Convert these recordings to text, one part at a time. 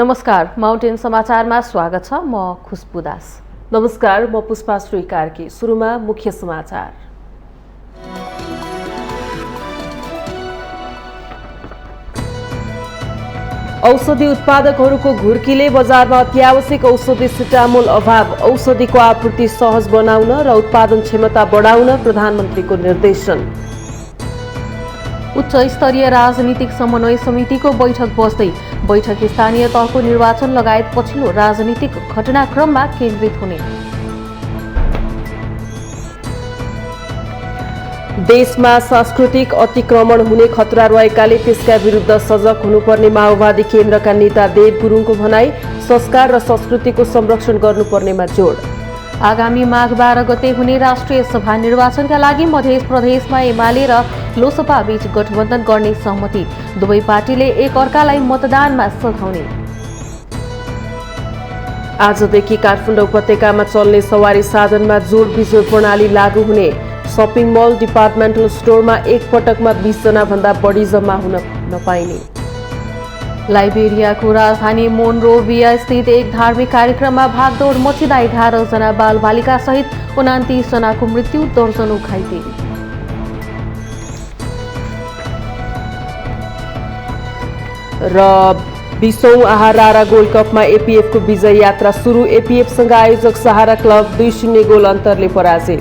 नमस्कार, माउन्टेन समाचारमा स्वागत छ। म खुशबु दास। नमस्कार, म पुष्पाश्री कार्की। सुरुमा मुख्य समाचार। औषधि उत्पादकहरूको घुर्कीले बजारमा अत्यावश्यक औषधि सिटामोल अभाव, औषधिको आपूर्ति सहज बनाउन र उत्पादन क्षमता बढाउन प्रधानमन्त्रीको निर्देशन। उच्च स्तरीय राजनीतिक समन्वय समितिको बैठक बस्दै बैठक स्थानीय तहको निर्वाचन लगायत पछिल्लो राजनीतिक घटनाक्रममा केन्द्रित हुने। देशमा सांस्कृतिक अतिक्रमण हुने खतरा रहेकाले त्यसका विरुद्ध सजग हुनुपर्ने माओवादी केन्द्रका नेता देव गुरुङको भनाई, संस्कार र संस्कृतिको संरक्षण गर्नुपर्नेमा जोड। आगामी माघ 12 गते हुने राष्ट्रिय सभा निर्वाचनका लागि मध्य प्रदेशमा एमाले र लोसपा बीच गठबन्धन गर्ने सहमति, दुवै पार्टीले एक अर्कालाई मतदानमा सघाउने। आजदेखि काठमाडौँ उपत्यकामा चल्ने सवारी साधनमा जोड बिजोड प्रणाली लागू हुने। सपिङ मल, डिपार्टमेन्टल स्टोरमा एक पटकमा 20 जना भन्दा बढी जम्मा हुन नपाइने। लाइबेरियाको राजधानी मोनरोभिया स्थित एक धार्मिक कार्यक्रममा भागदौड मचिँदा 18 जना बालबालिका सहित 29 जनाको मृत्यु, दर्जनौं घाइते। र 20औं आहारा गोल्ड कपमा एपीएफको विजय यात्रा सुरु। एपीएफसँग आयोजक सहारा क्लब 2-0 गोल अन्तरले पराजित।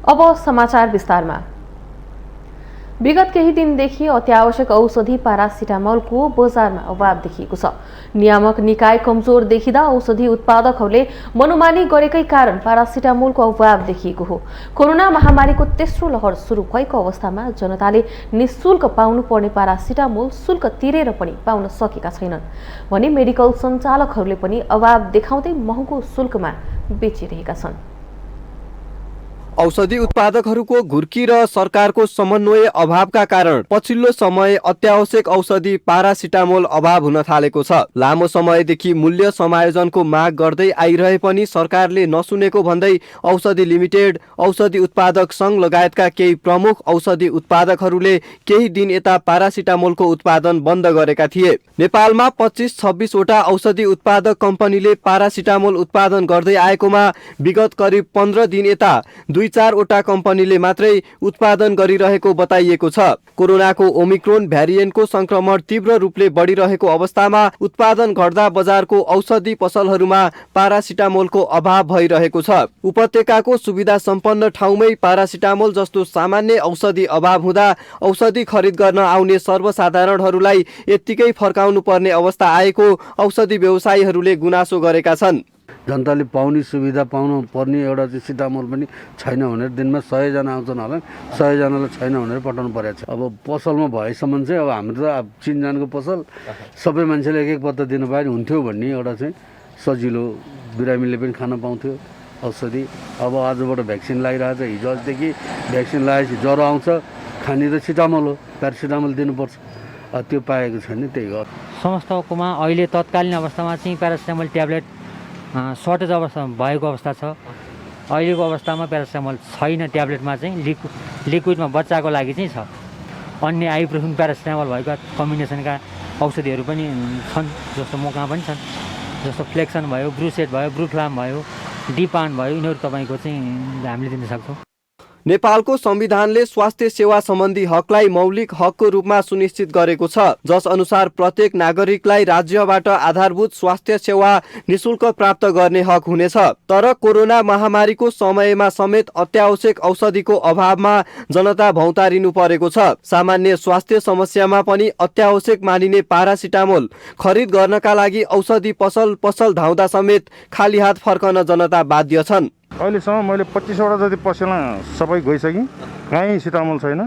अब समाचार विस्तारमा। विगत केही दिनदेखि अत्यावश्यक औषधि पारासिटामोलको बजारमा अभाव देखिएको छ। नियामक निकाय कमजोर देखिँदा औषधि उत्पादकहरूले मनोमानी गरेकै कारण पारासिटामोलको अभाव देखिएको हो। कोरोना महामारीको तेस्रो लहर सुरु भएको अवस्थामा जनताले निःशुल्क पाउनुपर्ने पारासिटामोल शुल्क तिरेर पनि पाउन सकेका छैनन् भने मेडिकल सञ्चालकहरूले पनि अभाव देखाउँदै महँगो शुल्कमा बेचिरहेका छन्। औषधि उत्पादकहरूको घुर्की र सरकारको समन्वय अभावका कारण पछिल्लो समय अत्यावश्यक औषधि पारासिटामोल अभाव हुन थालेको छ। लामो समयदेखि मूल्य समायोजनको माग गर्दै आइरहे पनि सरकारले नसुनेको भन्दै औषधि लिमिटेड, औषधि उत्पादक संघ लगायतका केही प्रमुख औषधि उत्पादकहरूले केही दिन यता पारासिटामोलको उत्पादन बन्द गरेका थिए। नेपालमा 25-26 वटा औषधि उत्पादक कम्पनीले पारासिटामोल उत्पादन गर्दै आएकोमा विगत करिब 15 दिन यता 2-4 वटा कम्पनीले मात्रै उत्पादन गरिरहेको बताइएको छ। कोरोनाको ओमिक्रोन भ्यारिएन्टको संक्रमण तीव्र रूपले बढिरहेको अवस्थामा उत्पादन घट्दा बजारको औषधि पसलहरूमा पारासिटामोलको अभाव भइरहेको छ। उपत्यकाको सुविधा सम्पन्न ठाउँमै पारासिटामोल जस्तो सामान्य औषधि अभाव हुँदा औषधि खरिद गर्न आउने सर्वसाधारणहरूलाई यत्तिकै फर्काउनु पर्ने अवस्था आएको औषधि व्यवसायीहरूले गुनासो गरेका छन्। जनताले पाउने सुविधा पाउनु पर्ने एउटा चाहिँ सिटामोल पनि छैन भनेर दिनमा 100 जना आउँछन् होला, 100 जनालाई छैन भनेर पठाउनु परेको छ। अब पसलमा भएसम्म चाहिँ अब हाम्रो त अब चिनजानको पसल सबै मान्छेले एक पत्ता दिनु पाए हुन्थ्यो भन्ने एउटा चाहिँ सजिलो, बिरामीले पनि खान पाउँथ्यो औषधि। अब आजबाट भ्याक्सिन लगाइरहेको छ, हिजो आजदेखि भ्याक्सिन लगाएपछि ज्वरो आउँछ, खाने त सिटामोल हो, प्यारासिटामोल दिनुपर्छ। त्यो पाएको छैन, त्यही हो। समस्तमा अहिले तत्कालीन अवस्थामा चाहिँ प्यारासिटामोल ट्याब्लेट सर्टेज अवस्थामा भएको अवस्था छ। अहिलेको अवस्थामा प्यारासिटामोल छैन। ट्याब्लेटमा चाहिँ लिक्विडमा बच्चाको लागि चाहिँ छ। अन्य आइब्रुफिन प्यारासिटामोल भएका कम्बिनेसनका औषधिहरू पनि छन्, जस्तो मौका पनि छन्, जस्तो फ्लेक्सन भयो, ब्रुसेट भयो, ब्रुफ्लाम भयो, डिपान भयो, यिनीहरू तपाईँको चाहिँ हामीले दिन सक्छौँ। नेपालको संविधानले स्वास्थ्य सेवा सम्बन्धी हकलाई मौलिक हकको रूपमा सुनिश्चित गरेको छ, जस अनुसार प्रत्येक नागरिकलाई राज्यबाट आधारभूत स्वास्थ्य सेवा निशुल्क प्राप्त गर्ने हक हुनेछ। तर कोरोना महामारीको समयमा समेत अत्यावश्यक औषधिको अभावमा जनता भौतारिनु परेको छ। सामान्य स्वास्थ्य समस्यामा पनि अत्यावश्यक मानिने पारासिटामोल खरिद गर्नका लागि औषधि पसल धाउँदा समेत खाली हात फर्कन जनता बाध्य छन्। अहिलेसम्म मैले 25 वटा जति पसलमा सबै गइसकेँ, कहीँ सिटामोल छैन,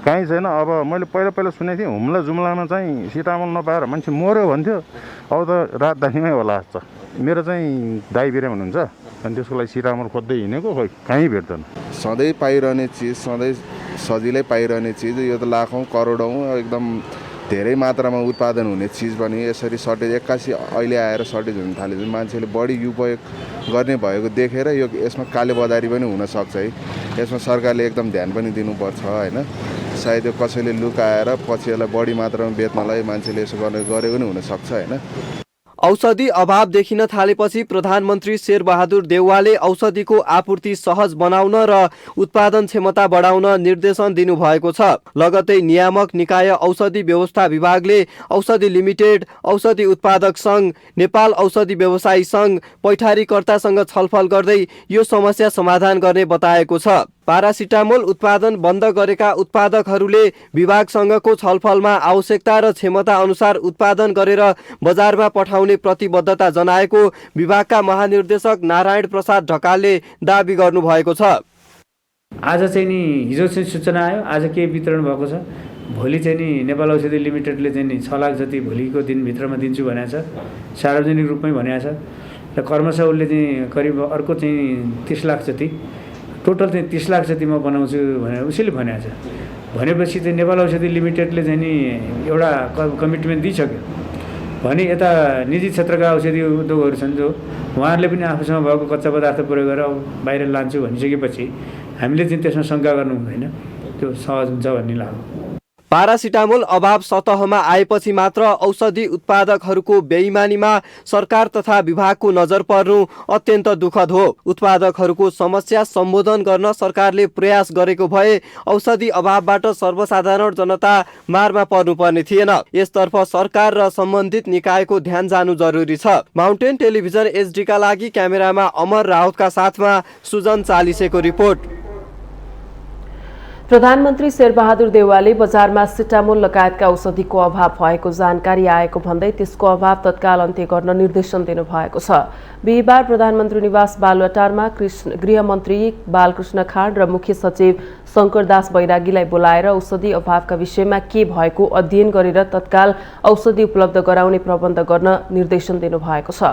कहीँ छैन। अब मैले पहिला सुनेको थिएँ हुम्ला जुम्लामा चाहिँ सिटामोल नपाएर मान्छे मऱ्यो भन्थ्यो। अब त राजधानीमै होला जस्तो। मेरो चाहिँ दाइ बिरामी हुनुहुन्छ, अनि त्यसको लागि सिटामोल खोज्दै हिँडेको, खोइ कहीँ भेट्दैन। सधैँ पाइरहने चिज, सधैँ सजिलै पाइरहने चिज, यो त लाखौँ करोडौँ एकदम धेरै मात्रामा उत्पादन हुने चिज पनि यसरी सर्टेज एक्कासी अहिले आएर सर्टेज हुन थाल्यो भने मान्छेले बढी उपयोग गर्ने भएको देखेर यसमा कालोबजारी पनि हुनसक्छ है। यसमा सरकारले एकदम ध्यान पनि दिनुपर्छ होइन। सायद यो कसैले लुकाएर पछि यसलाई बढी मात्रामा बेच्नलाई मान्छेले यसो गरेको पनि हुनसक्छ होइन। औषधि अभाव देखिन थालेपछि प्रधानमन्त्री शेरबहादुर देउवाले औषधिको आपूर्ति सहज बनाउन र उत्पादन क्षमता बढाउन निर्देशन दिनुभएको छ। लगतै नियामक निकाय औषधि व्यवस्था विभागले औषधि लिमिटेड, औषधि उत्पादक संघ, नेपाल औषधि व्यवसायी संघ, पैठारीकर्तासँग छलफल गर्दै यो समस्या समाधान गर्ने बताएको छ। पारासिटामोल उत्पादन बन्द गरेका उत्पादकहरूले विभागसँगको छलफलमा आवश्यकता र क्षमता अनुसार उत्पादन गरेर बजारमा पठाउने प्रतिबद्धता जनाएको विभागका महानिर्देशक नारायण प्रसाद ढकालले दाबी गर्नुभएको छ। आज चाहिँ नि हिजो चाहिँ सूचना आयो, आज के वितरण भएको छ, भोलि चाहिँ नि नेपाल औषधि लिमिटेडले चाहिँ नि 6 लाख जति भोलिको दिनभित्रमा दिन्छु भनेको छ, सार्वजनिक रूपमै भनेको छ र कर्मशा उसले चाहिँ करिब अर्को चाहिँ 30 लाख जति, टोटल चाहिँ 30 लाख जति म बनाउँछु भनेर उसैले भनेको छ। भनेपछि चाहिँ नेपाल औषधि लिमिटेडले चाहिँ नि एउटा कमिटमेन्ट दिइसक्यो भने यता निजी क्षेत्रका औषधि उद्योगहरू छन् जो उहाँहरूले पनि आफूसँग भएको कच्चा पदार्थ प्रयोग गरेर बाहिर लान्छु भनिसकेपछि हामीले चाहिँ त्यसमा शङ्का गर्नु हुँदैन, त्यो सहज हुन्छ भन्ने लाग्यो। पारासिटामोल अभाव सतहमा आएपछि मात्र औषधि उत्पादकहरूको बेइमानीमा सरकार तथा विभागको नजर पर्नु अत्यन्त दुःखद हो। उत्पादकहरूको समस्या सम्बोधन गर्न सरकारले प्रयास गरेको भए औषधि अभावबाट सर्वसाधारण जनता मारमा पर्नुपर्ने थिएन। यसतर्फ सरकार र सम्बन्धित निकायको ध्यान जानु जरुरी छ। माउन्टेन टेलिभिजन एचडी का लागि क्यामेरामा अमर राउतका साथमा सुजन चालिसेको रिपोर्ट। प्रधानमन्त्री शेरबहादुर देउवाले बजारमा सिटामोल लगायतका औषधिको अभाव भएको जानकारी आएको भन्दै त्यसको अभाव तत्काल अन्त्य गर्न निर्देशन दिनुभएको छ। बिहिबार प्रधानमन्त्री निवास बालुवाटारमा गृहमन्त्री बालकृष्ण खाँड र मुख्य सचिव शंकरदास बैरागीलाई बोलाएर औषधि अभावका विषयमा के भएको अध्ययन गरेर तत्काल औषधि उपलब्ध गराउने प्रबन्ध गर्न निर्देशन दिनुभएको छ।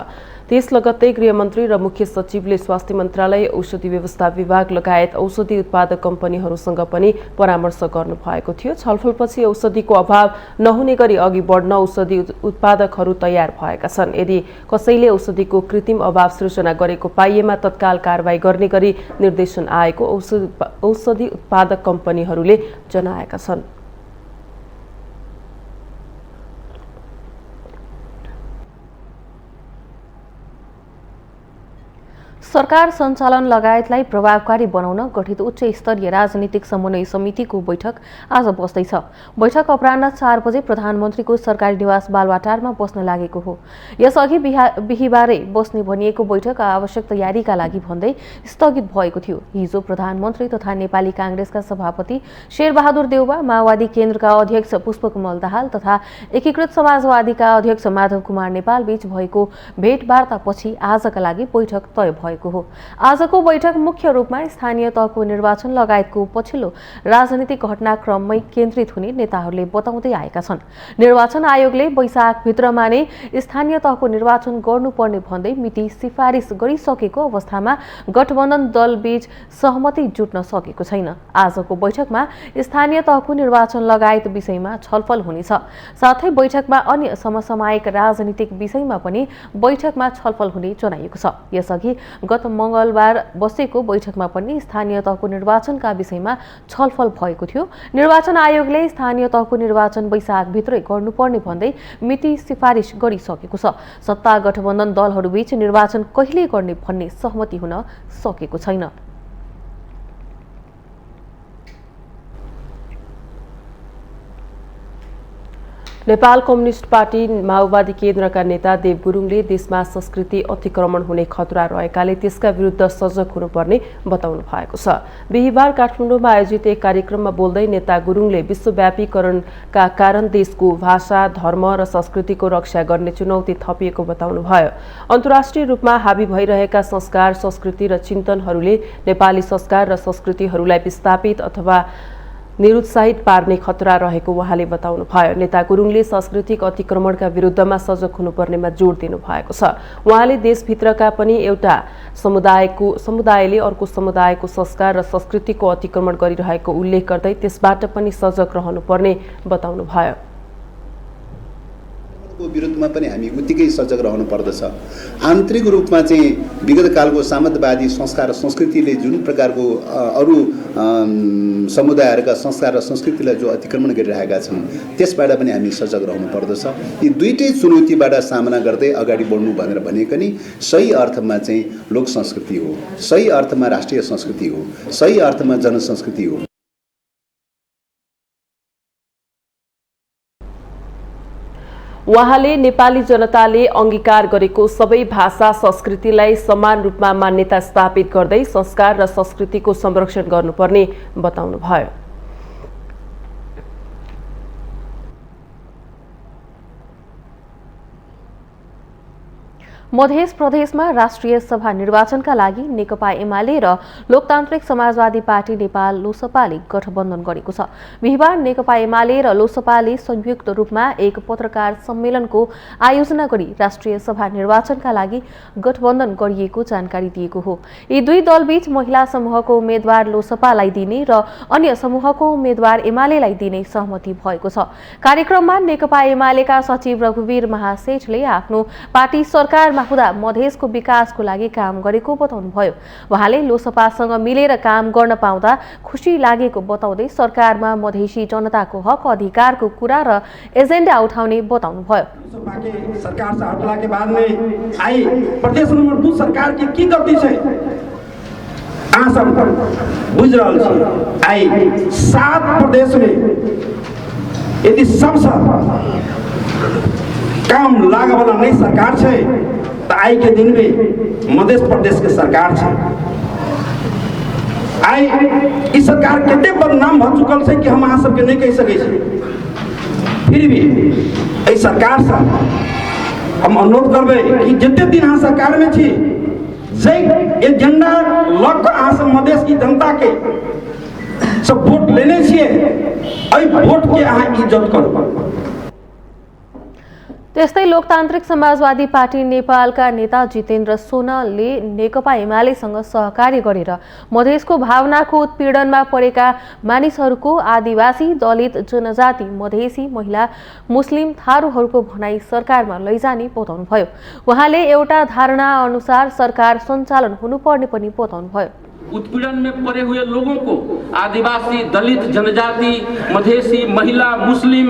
त्यस लगत्तै गृहमन्त्री र मुख्य सचिवले स्वास्थ्य मन्त्रालय, औषधि व्यवस्था विभाग लगायत औषधि उत्पादक कम्पनीहरूसँग पनि परामर्श गर्नुभएको थियो। छलफलपछि औषधिको अभाव नहुने गरी अघि बढ्न औषधि उत्पादकहरू तयार भएका छन्। यदि कसैले औषधिको कृत्रिम अभाव सृजना गरेको पाइएमा तत्काल कारबाही गर्ने गरी निर्देशन आएको औषधि उत्पादक कम्पनीहरूले जनाएका छन्। सरकार सञ्चालन लगायतलाई प्रभावकारी बनाउन गठित उच्च स्तरीय राजनीतिक समन्वय समितिको बैठक आज बस्दैछ। बैठक अपराह्न 4 बजे प्रधानमन्त्रीको सरकारी निवास बालुवाटारमा बस्न लागेको हो। यसअघि बिहिबारै बस्ने भनिएको बैठक आवश्यक तयारीका लागि भन्दै स्थगित भएको थियो। हिजो प्रधानमन्त्री तथा नेपाली कांग्रेसका सभापति शेरबहादुर देउवा, माओवादी केन्द्रका अध्यक्ष पुष्पकमल दाहाल तथा एकीकृत समाजवादीका अध्यक्ष माधव कुमार नेपाल बीच भएको भेटवार्तापछि आजका लागि बैठक तय भएको हो। आजको बैठक मुख्य रूपमा स्थानीय तहको निर्वाचन लगायतको पछिल्लो राजनीतिक घटनाक्रममै केन्द्रित हुने नेताहरूले बताउँदै आएका छन्। निर्वाचन आयोगले वैशाख भित्रमा नै स्थानीय तहको निर्वाचन गर्नुपर्ने भन्दै मिति सिफारिस गरिसकेको अवस्थामा गठबन्धन दल बीच सहमति जुट्न सकेको छैन। आजको बैठकमा स्थानीय तहको निर्वाचन लगायत विषयमा छलफल हुनेछ। साथै बैठकमा अन्य समसामयिक राजनीतिक विषयमा पनि बैठकमा छलफल हुने जनाइएको छ। यसअघि गत मंगलबार बसेको बैठकमा पनि स्थानीय तहको निर्वाचनका विषयमा छलफल भएको थियो। निर्वाचन आयोगले स्थानीय तहको निर्वाचन वैशाखभित्रै गर्नुपर्ने भन्दै मिति सिफारिस गरिसकेको छ। सत्ता गठबन्धन दलहरूबीच निर्वाचन कहिले गर्ने भन्ने सहमति हुन सकेको छैन। नेपाल कम्युनिस्ट पार्टी माओवादी केन्द्रका नेता देव गुरुङले देशमा संस्कृति अतिक्रमण हुने खतरा रहेकाले त्यसका विरुद्ध सजग हुनुपर्ने बताउनु भएको छ। बिहिबार काठमाडौँमा आयोजित एक कार्यक्रममा बोल्दै नेता गुरुङले विश्वव्यापीकरणका कारण देशको भाषा, धर्म र संस्कृतिको रक्षा गर्ने चुनौती थपिएको बताउनुभयो। अन्तर्राष्ट्रिय रूपमा हावी भइरहेका संस्कार, संस्कृति र चिन्तनहरूले नेपाली संस्कार र संस्कृतिहरूलाई विस्थापित अथवा निरुत्साहित पार्ने खतरा रहेको उहाँले बताउनुभयो। नेता गुरुङले सांस्कृतिक अतिक्रमणका विरुद्धमा सजग हुनुपर्नेमा जोड दिनुभएको छ। उहाँले देशभित्रका पनि एउटा समुदायले अर्को समुदायको संस्कार र संस्कृतिको अतिक्रमण गरिरहेको उल्लेख गर्दै त्यसबाट पनि सजग रहनुपर्ने बताउनुभयो। विरुद्धमा पनि हामी उत्तिकै सजग रहनु पर्दछ। आन्तरिक रूपमा चाहिँ विगत कालको सामन्तवादी संस्कार र संस्कृतिले जुन प्रकारको अरू समुदायहरूका संस्कार र संस्कृतिलाई जो अतिक्रमण गरिरहेका छन् त्यसबाट पनि हामी सजग रहनु पर्दछ। यी दुईटै चुनौतीबाट सामना गर्दै अगाडि बढ्नु भनेर भनेको नि सही अर्थमा चाहिँ लोक संस्कृति हो, सही अर्थमा राष्ट्रिय संस्कृति हो, सही अर्थमा जनसंस्कृति हो। उहाँले नेपाली जनताले अंगीकार गरेको सबै भाषा संस्कृतिलाई समान रूपमा मान्यता स्थापित गर्दै संस्कार र संस्कृतिको संरक्षण गर्नुपर्ने बताउनुभयो। मध्य प्रदेशमा राष्ट्रिय सभा निर्वाचनका लागि नेकपा एमाले र लोकतान्त्रिक समाजवादी पार्टी नेपाल लोसपाले गठबन्धन गरेको छ। बिहिबार नेकपा एमाले र लोसपाले संयुक्त रूपमा एक पत्रकार सम्मेलनको आयोजना गरी राष्ट्रिय सभा निर्वाचनका लागि गठबन्धन गरिएको जानकारी दिएको हो। यी दुई दलबीच महिला समूहको उम्मेद्वार लोसपालाई दिने र अन्य समूहको उम्मेद्वार एमालेलाई दिने सहमति भएको छ। कार्यक्रममा नेकपा एमालेका सचिव रघुवीर महासेठले आफ्नो पार्टी सरकार हुँदा मधेसको विकासको लागि काम गरेको बताउनुभयो। उहाँले लोसपासँग मिलेर काम गर्न पाउँदा खुशी लागेको बताउँदै सरकारमा मधेसी जनताको हक अधिकारको कुरा र एजेन्डा उठाउने बताउनुभयो। सरकार से हटला के बाद में आई प्रदेश नंबर 2 सरकार की गलती छै अहाँ सब बुझ रहल छी। आई 7 प्रदेश में यदि सबसे काम लागे वाला नई सरकार छै तो आई के दिन में मध्य प्रदेश के सरकार है। आई इस सरकार कते बदनाम भ चुकल है कि हम अहाँ सबके नहीं कह सके छी। फिर भी इस सरकार से हम अनुरोध करबे कि जते दिन अहाँ सरकार में छी जे एजेंडा लग अहाँ सब मधेश की जनता के सब वोट लेने छिए एहि वोट के अहाँ इज्जत करू। त्यस्तै लोकतान्त्रिक समाजवादी पार्टी नेपालका नेता जितेन्द्र सोनालले नेकपा एमालेसँग सहकार्य गरेर मधेसको भावनाको उत्पीडनमा परेका मानिसहरूको आदिवासी, दलित, जनजाति, मधेसी, महिला, मुस्लिम, थारूहरूको भनाई सरकारमा लैजाने बताउनुभयो। उहाँले एउटा धारणा अनुसार सरकार सञ्चालन हुनुपर्ने पनि बताउनुभयो। उत्पीड़न में पड़े हुए लोगों को आदिवासी, दलित, जनजाति, मधेसी, महिला, मुस्लिम,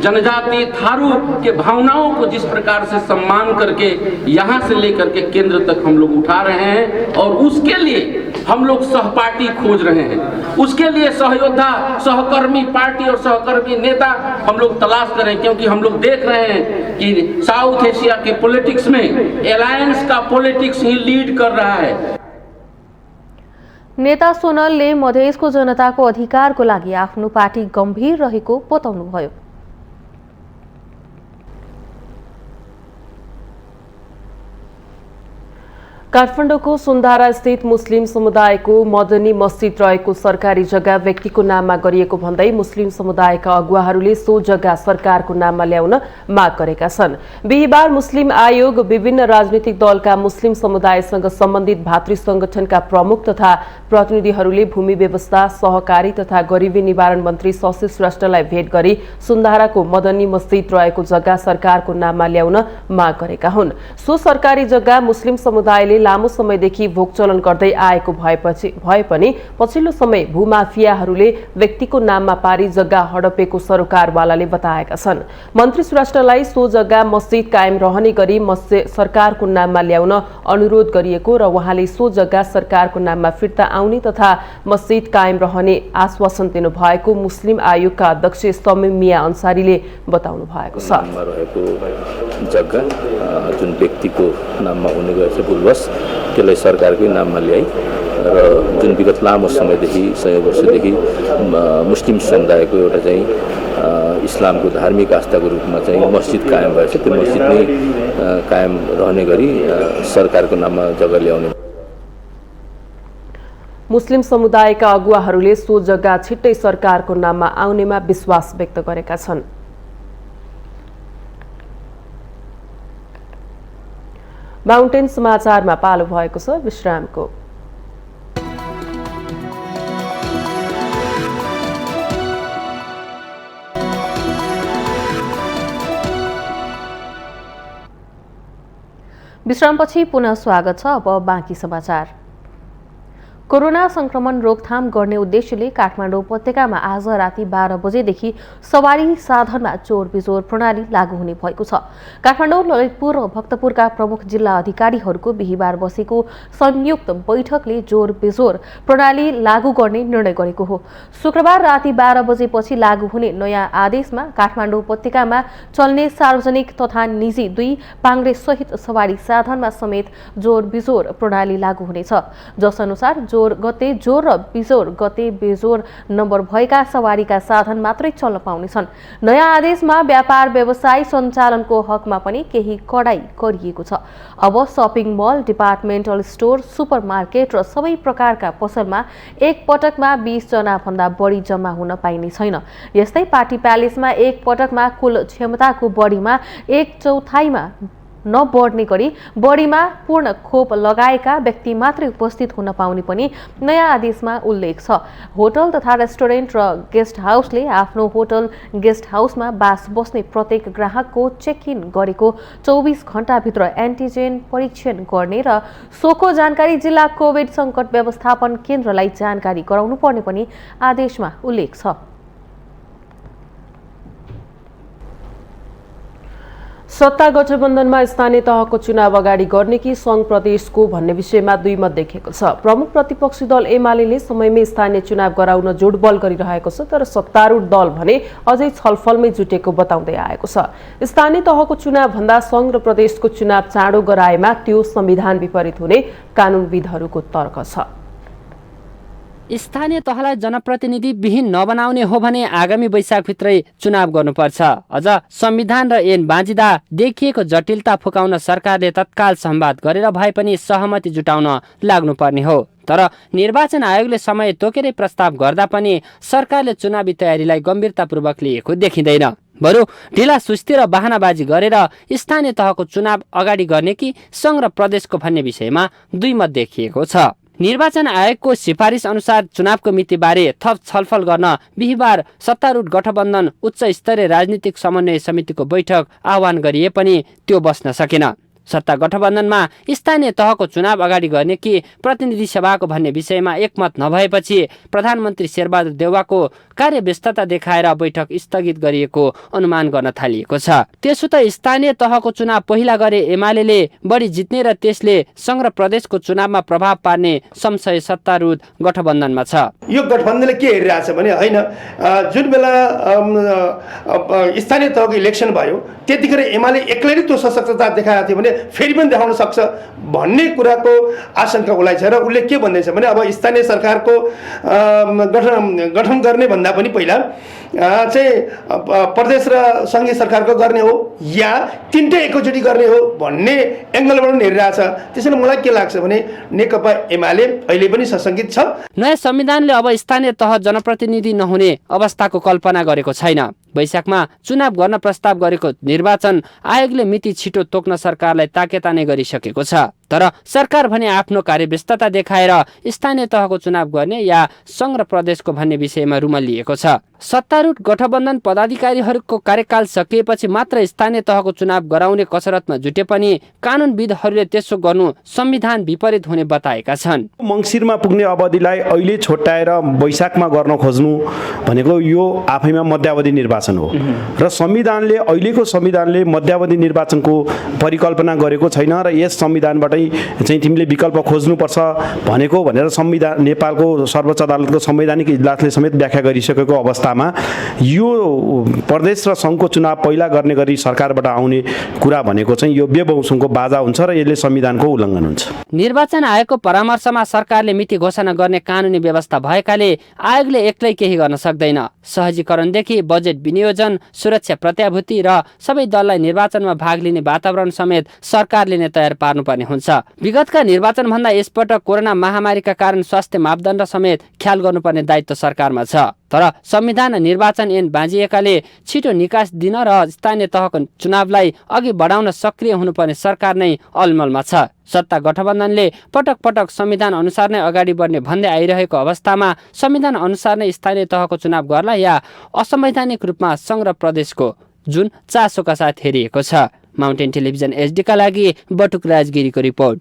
जनजाति, थारू के भावनाओं को जिस प्रकार से सम्मान करके यहाँ से लेकर के केंद्र तक हम लोग उठा रहे हैं और उसके लिए हम लोग सहपाठी खोज रहे हैं। उसके लिए सहयोद्धा, सहकर्मी पार्टी और सहकर्मी नेता हम लोग तलाश करें, क्योंकि हम लोग देख रहे हैं कि साउथ एशिया के पॉलिटिक्स में एलायंस का पॉलिटिक्स ही लीड कर रहा है। नेता सोनलले मधेसको जनताको अधिकारको लागि आफ्नो पार्टी गम्भीर रहेको बताउनुभयो। काठमाडौँको सुन्धारा स्थित मुस्लिम समुदायको मदनी मस्जिद रहेको सरकारी जग्गा व्यक्तिको नाममा गरिएको भन्दै मुस्लिम समुदायका अगुवाहरूले सो जग्गा सरकारको नाममा ल्याउन माग गरेका छन्। बिहिबार मुस्लिम आयोग विभिन्न राजनीतिक दलका मुस्लिम समुदायसँग सम्बन्धित भातृ संगठनका प्रमुख तथा प्रतिनिधिहरूले भूमि व्यवस्था, सहकारी तथा गरिबी निवारण मन्त्री शशि श्रेष्ठलाई भेट गरी सुन्धाराको मदनी मस्जिद रहेको जग्गा सरकारको नाममा ल्याउन माग गरेका हुन्। सो सरकारी जग्गा मुस्लिम समुदायले लामो समयदेखि भोगचलन गर्दै आएको भए पनि पछिल्लो समय भूमाफियाहरूले व्यक्तिको नाममा पारी जग्गा हडपेको सरकारवालाले बताएका छन्। मन्त्री श्रेष्ठलाई सो जग्गा मस्जिद कायम रहने गरी सरकारको नाममा ल्याउन अनुरोध गरिएको र उहाँले सो जग्गा सरकारको नाममा फिर्ता आउने तथा मस्जिद कायम रहने आश्वासन दिनुभएको मुस्लिम आयोगका अध्यक्ष समीम मिया अन्सारीले बताउनु भएको छ। जग्गा जुन व्यक्तिको नाममा हुने गरेछ भूलवश त्यसलाई सरकारकै नाममा ल्याई र जुन विगत लामो समयदेखि 100 वर्षदेखि मुस्लिम समुदायको एउटा चाहिँ इस्लामको धार्मिक आस्थाको रूपमा चाहिँ मस्जिद कायम भएछ, त्यो मस्जिद नै कायम रहने गरी सरकारको नाममा जग्गा ल्याउने। मुस्लिम समुदायका अगुवाहरूले सो जग्गा छिट्टै सरकारको नाममा आउनेमा विश्वास व्यक्त गरेका छन्। माउन्टेन समाचारमा पालो भएको छ विश्रामको। विश्रामपछि पुनः स्वागत छ। अब बाँकी समाचार। कोरोना संक्रमण रोकथाम गर्ने उद्देश्यले काठमाडौँ उपत्यकामा आज राति 12 बजेदेखि सवारी साधनमा चोर बिजोर प्रणाली लागू हुने भएको छ। काठमाडौँ, ललितपुर र भक्तपुरका प्रमुख जिल्ला अधिकारीहरूको बिहिबार बसेको संयुक्त बैठकले जोर बिजोर प्रणाली लागू गर्ने निर्णय गरेको हो। शुक्रबार राति 12 बजेपछि लागू हुने नयाँ आदेशमा काठमाडौँ उपत्यकामा चल्ने सार्वजनिक तथा निजी 2 पाङ्ग्रे सहित सवारी साधनमा समेत जोर बिजोर प्रणाली लागू हुनेछ। जसअनुसार जोर गते जोर र बिजोर गते बेजोर नम्बर भएका सवारीका साधन मात्रै चल्न पाउनेछन्। नयाँ आदेशमा व्यापार व्यवसाय सञ्चालनको हकमा पनि केही कडाई गरिएको छ। अब शपिङ मल, डिपार्टमेन्टल स्टोर, सुपरमार्केट र सबै प्रकारका पसलमा एक पटकमा 20 जना भन्दा बढी जम्मा हुन पाइने छैन। यस्तै पार्टी प्यालेसमा एक पटकमा कुल क्षमताको बढीमा 1/4 नबढ्ने गरी बढीमा पूर्ण खोप लगाएका व्यक्ति मात्रै उपस्थित हुन पाउने पनि नयाँ आदेशमा उल्लेख छ। होटल तथा रेस्टुरेन्ट र गेस्ट हाउसले आफ्नो होटल गेस्ट हाउसमा बास बस्ने प्रत्येक ग्राहकको चेक इन गरेको 24 घण्टाभित्र एन्टिजेन परीक्षण गर्ने र सोको जानकारी जिल्ला कोभिड सङ्कट व्यवस्थापन केन्द्रलाई जानकारी गराउनु पर्ने पनि आदेशमा उल्लेख छ। सत्ता गठबन्धनमा स्थानीय तहको चुनाव अगाडि गर्ने कि सङ्घ प्रदेशको भन्ने विषयमा दुई मत देखिएको छ। प्रमुख प्रतिपक्षी दल एमाले समयमै स्थानीय चुनाव गराउन जोडबल गरिरहेको छ, तर सत्तारूढ दल भने अझै छलफलमै जुटेको बताउँदै आएको छ। स्थानीय तहको चुनाव भन्दा सङ्घ र प्रदेशको चुनाव चाँडो गराएमा त्यो संविधान विपरीत हुने कानुनविदहरूको तर्क छ। स्थानीय तहलाई जनप्रतिनिधि विहीन नबनाउने हो भने आगामी वैशाखभित्रै चुनाव गर्नुपर्छ। अझ संविधान र ऐन बाँझिदा देखिएको जटिलता फुकाउन सरकारले तत्काल संवाद गरेर भए पनि सहमति जुटाउन लाग्नुपर्ने हो। तर निर्वाचन आयोगले समय तोकेरै प्रस्ताव गर्दा पनि सरकारले चुनावी तयारीलाई गम्भीरतापूर्वक लिएको देखिँदैन। बरु ढिला सुस्ती र बहानाबाजी गरेर स्थानीय तहको चुनाव अगाडि गर्ने कि सङ्घ र प्रदेशको भन्ने विषयमा दुई मत देखिएको छ। निर्वाचन आयोगको सिफारिस अनुसार चुनावको मितिबारे थप छलफल गर्न बिहिबार सत्तारूढ गठबन्धन उच्च स्तरीय राजनीतिक समन्वय समितिको बैठक आह्वान गरिए पनि त्यो बस्न सकेन। सत्ता गठबन्धनमा स्थानीय तहको चुनाव अगाडि गर्ने कि प्रतिनिधि सभाको भन्ने विषयमा एकमत नभएपछि प्रधानमन्त्री शेरबहादुर देउवाको कार्यव्यस्तता देखाएर बैठक स्थगित गरिएको अनुमान गर्न थालिएको छ। त्यसो त स्थानीय तहको चुनाव पहिला गरे एमाले बढी जित्ने र त्यसले सङ्घ र प्रदेशको चुनावमा प्रभाव पार्ने संशय सत्तारूढ गठबन्धनमा छ। यो गठबन्धनले के हेरिरहेछ भने होइन, जुन बेला स्थानीय तहको इलेक्सन भयो त्यतिखेर एमाले एक्लै नै त्यो सशक्तता देखाएको थियो भने फेरि पनि देखाउन सक्छ भन्ने कुराको आशंका उसलाई छ। र उसले के भन्दैछ भने अब स्थानीय सरकारको गठन गर्ने भन्दा पनि पहिला चाहिँ प्रदेश र सङ्घीय सरकारको गर्ने हो या तिनटै एकैचोटि गर्ने हो भन्ने एङ्गलबाट पनि हेरिरहेछ। त्यसैले मलाई के लाग्छ भने नेकपा एमाले अहिले पनि सशङ्कित छ। नयाँ संविधानले अब स्थानीय तह जनप्रतिनिधि नहुने अवस्थाको कल्पना गरेको छैन। वैशाखमा चुनाव गर्न प्रस्ताव गरेको निर्वाचन आयोगले मिति छिटो तोक्न सरकारलाई ताकेताने गरिसकेको छ। तर सरकार भने आफ्नो कार्यव्यस्तता देखाएर स्थानीय तहको चुनाव गर्ने या सङ्घ र प्रदेशको भन्ने विषयमा रुमलिएको छ। सत्तारूढ गठबन्धन पदाधिकारीहरूको कार्यकाल सकिएपछि मात्र स्थानीय तहको चुनाव गराउने कसरतमा जुटे पनि कानुनविदहरूले त्यसो गर्नु संविधान विपरीत हुने बताएका छन्। मङ्सिरमा पुग्ने अवधिलाई अहिले छोटाएर वैशाखमा गर्न खोज्नु भनेको यो आफैमा मध्यावधि निर्वाचन हो र संविधानले अहिलेको संविधानले मध्यावधि निर्वाचनको परिकल्पना गरेको छैन र यस संविधानबाटै चाहिँ तिमीले विकल्प खोज्नुपर्छ भनेको भनेर संविधान नेपालको सर्वोच्च अदालतको संवैधानिक इजलासले समेत व्याख्या गरिसकेको अवस्थामा यो प्रदेश र सङ्घको चुनाव पहिला गर्ने गरी सरकारबाट आउने कुरा भनेको चाहिँ यो बेबौसुङको बाजा हुन्छ र यसले संविधानको उल्लङ्घन हुन्छ। निर्वाचन आयोगको परामर्शमा सरकारले मिति घोषणा गर्ने कानुनी व्यवस्था भएकाले आयोगले एक्लै केही गर्न सक्दैन। सहजीकरणदेखि बजेट विनियोजन, सुरक्षा प्रत्याभूति र सबै दललाई निर्वाचनमा भाग लिने वातावरण समेत सरकारले नै तयार पार्नुपर्ने हुन्छ। विगतका निर्वाचन भन्दा यसपटक कोरोना महामारीका कारण स्वास्थ्य मापदण्ड समेत ख्याल गर्नुपर्ने दायित्व सरकारमा छ। तर संविधान निर्वाचन ऐन बाँझिएकाले छिटो निकास दिन र स्थानीय तहको चुनावलाई अघि बढाउन सक्रिय हुनुपर्ने सरकार नै अलमलमा छ। सत्ता गठबन्धनले पटक पटक संविधान अनुसार नै अगाडि बढ्ने भन्दै आइरहेको अवस्थामा संविधान अनुसार नै स्थानीय तहको चुनाव गर्ला या असंवैधानिक रूपमा सङ्घ र प्रदेशको जुन चासोका साथ हेरिएको छ। माउन्टेन टेलिभिजन एचडीका लागि बटुक राजगिरीको रिपोर्ट।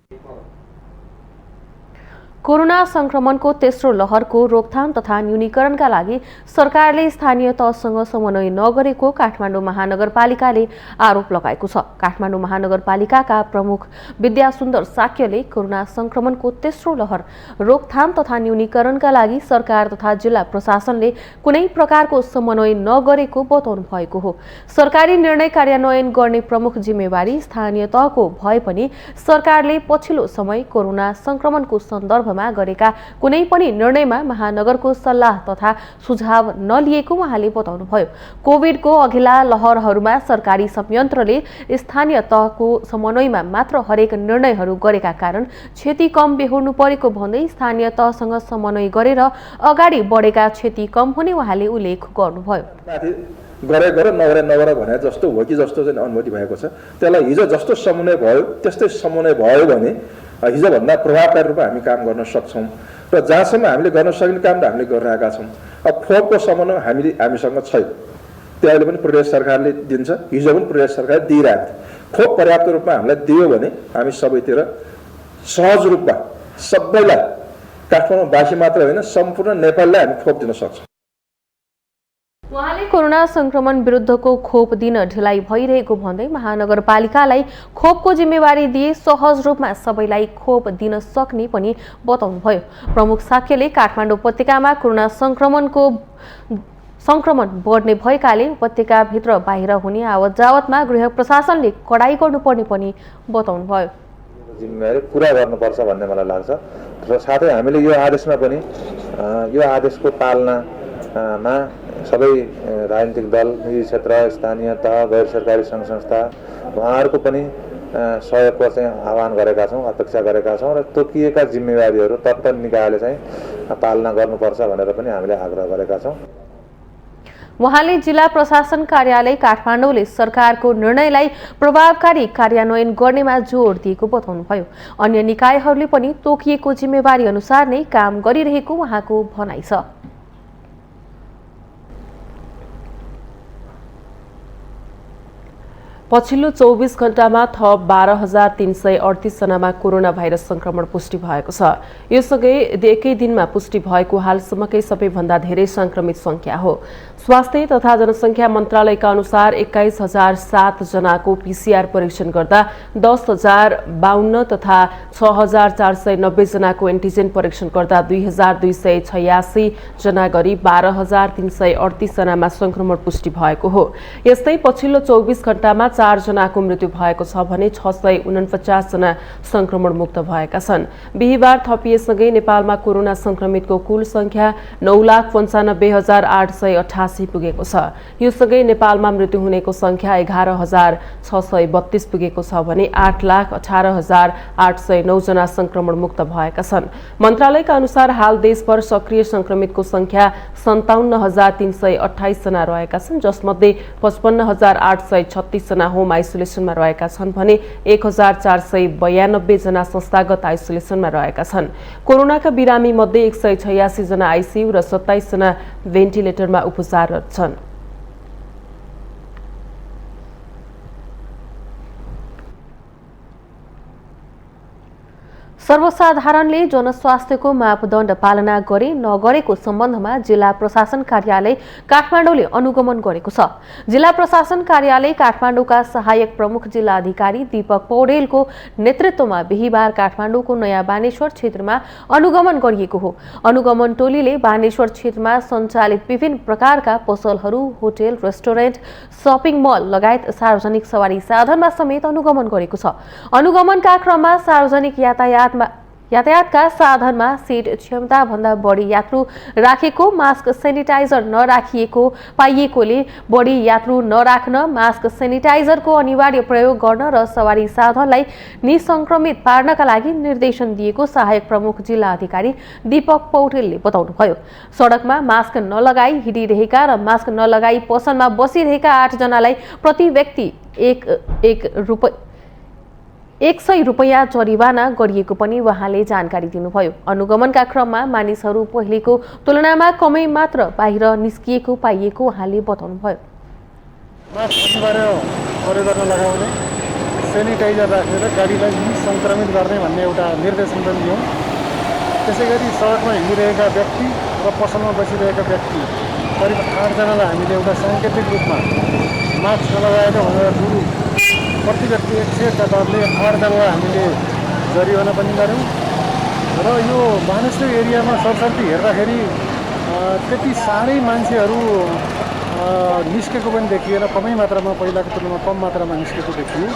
कोरोना संक्रमणको तेस्रो लहरको रोकथाम तथा न्यूनीकरणका लागि सरकारले स्थानीय तहसँग समन्वय नगरेको काठमाडौँ महानगरपालिकाले आरोप लगाएको छ। काठमाडौँ महानगरपालिकाका प्रमुख विद्यासुन्दर साक्यले कोरोना संक्रमणको तेस्रो लहर रोकथाम तथा न्यूनीकरणका लागि सरकार तथा जिल्ला प्रशासनले कुनै प्रकारको समन्वय नगरेको बताउनु भएको हो। सरकारी निर्णय कार्यान्वयन गर्ने प्रमुख जिम्मेवारी स्थानीय तहको भए पनि सरकारले पछिल्लो समय कोरोना संक्रमणको सन्दर्भमा गरेका कुनै पनि निर्णयमा महानगरको सल्लाह तथा सुझाव नलिएको उहाँले बताउनुभयो। कोभिडको अघिल्ला लहरहरूमा सरकारी संयन्त्रले स्थानीय तहको समन्वयमा मात्र हरेक निर्णयहरू गरेका कारण क्षति कम बेहोर्नु परेको भन्दै स्थानीय तहसँग समन्वय गरेर अगाडि बढेका क्षति कम हुने उहाँले उल्लेख गर्नुभयो। गरे नगरे भने जस्तो हो कि जस्तो चाहिँ अनुभूति भएको छ। त्यसलाई हिजो जस्तो समन्वय भयो त्यस्तै समन्वय भयो भने हिजोभन्दा प्रभावकारी रूपमा हामी काम गर्न सक्छौँ र जहाँसम्म हामीले गर्न सकिने काम त हामीले गरिरहेका छौँ। अब खोपको समन्वय हामीसँग छैन, त्यो अहिले पनि प्रदेश सरकारले दिन्छ, हिजो पनि प्रदेश सरकारले दिइरहेको थियो। खोप पर्याप्त रूपमा हामीलाई दियो भने हामी सबैतिर सहज रूपमा सबैलाई, काठमाडौँवासी मात्र होइन सम्पूर्ण नेपाललाई हामी खोप दिन सक्छौँ। उहाँले कोरोना संक्रमण विरुद्धको खोप दिन ढिलाइ भइरहेको भन्दै महानगरपालिकालाई खोपको जिम्मेवारी दिए सहज रूपमा सबैलाई खोप दिन सक्ने पनि बताउनुभयो। प्रमुख साक्यले काठमाडौँ उपत्यकामा कोरोना संक्रमण बढ्ने भएकाले उपत्यकाभित्र बाहिर हुने आवत जावतमा गृह प्रशासनले कडाई गर्नुपर्ने पनि बताउनुभयो। जिम्मेवारी पुरा गर्नुपर्छ भन्ने मलाई लाग्छ र साथै हामीले यो आदेशमा पनि यो आदेशको पालनामा सबै राजनीतिक दल, निजी क्षेत्र, स्थानीय तह, गैर सरकारी सङ्घ संस्था उहाँहरूको पनि सहयोगको चाहिँ आह्वान गरेका छौँ, अपेक्षा गरेका छौँ र तोकिएका जिम्मेवारीहरू तत्काल निकायले चाहिँ पालना गर्नुपर्छ भनेर पनि हामीले आग्रह गरेका छौँ। उहाँले जिल्ला प्रशासन कार्यालय काठमाडौँले सरकारको निर्णयलाई प्रभावकारी कार्यान्वयन गर्नेमा जोड दिएको बताउनुभयो। अन्य निकायहरूले पनि तोकिएको जिम्मेवारी अनुसार नै काम गरिरहेको उहाँको भनाइ छ। पछिल्लो 24 घण्टामा थप 12,338 जनामा कोरोना भाइरस संक्रमण पुष्टि भएको छ। यो सँगै एकै दिनमा पुष्टि भएको हालसम्मकै सबैभन्दा धेरै संक्रमित संख्या हो। स्वास्थ्य तथा जनसङ्ख्या मन्त्रालयका अनुसार 21,007 जनाको पीसीआर परीक्षण गर्दा 10,052 तथा 6,490 जनाको एन्टिजेन परीक्षण गर्दा 2,286 जना गरी 12,338 जनामा संक्रमण पुष्टि भएको हो। यस्तै पछिल्लो 24 घण्टामा 4 जनाको मृत्यु भएको छ भने 649 जना संक्रमण मुक्त भएका छन्। बिहिबार थपिएसँगै नेपालमा कोरोना संक्रमितको कुल संख्या 9,95,888 पुगेको छ। यो सँगै नेपालमा मृत्यु हुनेको संख्या 11,632 पुगेको छ भने 8,18,809 जना संक्रमण मुक्त भएका छन्। मन्त्रालयका अनुसार हाल देशभर सक्रिय संक्रमितको संख्या 57,328 जना रहेका छन्, जसमध्ये 55,836 जना होम आइसोलेसनमा रहेका छन् भने 1,492 जना संस्थागत आइसोलेसनमा रहेका छन्। कोरोनाका बिरामी मध्ये 186 जना आइसियु र 27 जना भेन्टिलेटरमा उपचाररत छन्। सर्वसाधारणले जनस्वास्थ्यको मापदण्ड पालना गरे नगरेको सम्बन्धमा जिल्ला प्रशासन कार्यालय काठमाडौँले अनुगमन गरेको छ। जिल्ला प्रशासन कार्यालय काठमाडौँका सहायक प्रमुख जिल्ला अधिकारी दीपक पौडेलको नेतृत्वमा बिहिबार काठमाडौँको नयाँ बानेश्वर क्षेत्रमा अनुगमन गरिएको हो। अनुगमन टोलीले बानेश्वर क्षेत्रमा सञ्चालित विभिन्न प्रकारका पसलहरू, होटेल, रेस्टुरेन्ट, शपिङ मल लगायत सार्वजनिक सवारी साधनमा समेत अनुगमन गरेको छ। अनुगमनका क्रममा सार्वजनिक यातायातका साधनमा सीट क्षमता भन्दा बढी यात्रु राखेको, मास्क सेनिटाइजर नराखिएको पाइएकोले बढी यात्रु नराख्न, मास्क सेनिटाइजरको अनिवार्य प्रयोग गर्न र सवारी साधनलाई निसंक्रमित पार्नका लागि निर्देशन दिएको सहायक प्रमुख जिल्ला अधिकारी दीपक पौडेलले बताउनुभयो। सडकमा मास्क नलगाई हिँडिरहेका र मास्क नलगाई पसलमा बसिरहेका 8 जनालाई प्रति व्यक्ति 100 रुपैयाँ जरिवाना गरिएको पनि उहाँले जानकारी दिनुभयो। अनुगमनका क्रममा मानिसहरू पहिलेको तुलनामा कमै मात्र बाहिर निस्किएको पाइएको उहाँले बताउनुभयो। सेनिटाइजर राखेर गाडीलाई निसङ्क्रमित गर्ने भन्ने एउटा निर्देशन पनि दियौँ। त्यसै गरी सडकमा हिँडिरहेका व्यक्ति र पसलमा बसिरहेका व्यक्ति करिब 8 जनालाई हामीले एउटा साङ्केतिक रूपमा मास्क नलगाएर भनेर प्रति व्यक्ति 100 दरले 8 जनालाई हामीले जरिवाना पनि गऱ्यौँ। र यो बानेश्वर एरियामा सरसर्ती हेर्दाखेरि त्यति साह्रै मान्छेहरू निस्केको पनि देखिएन, कमै मात्रामा पहिलाको तुलनामा कम मात्रामा निस्केको देखियो।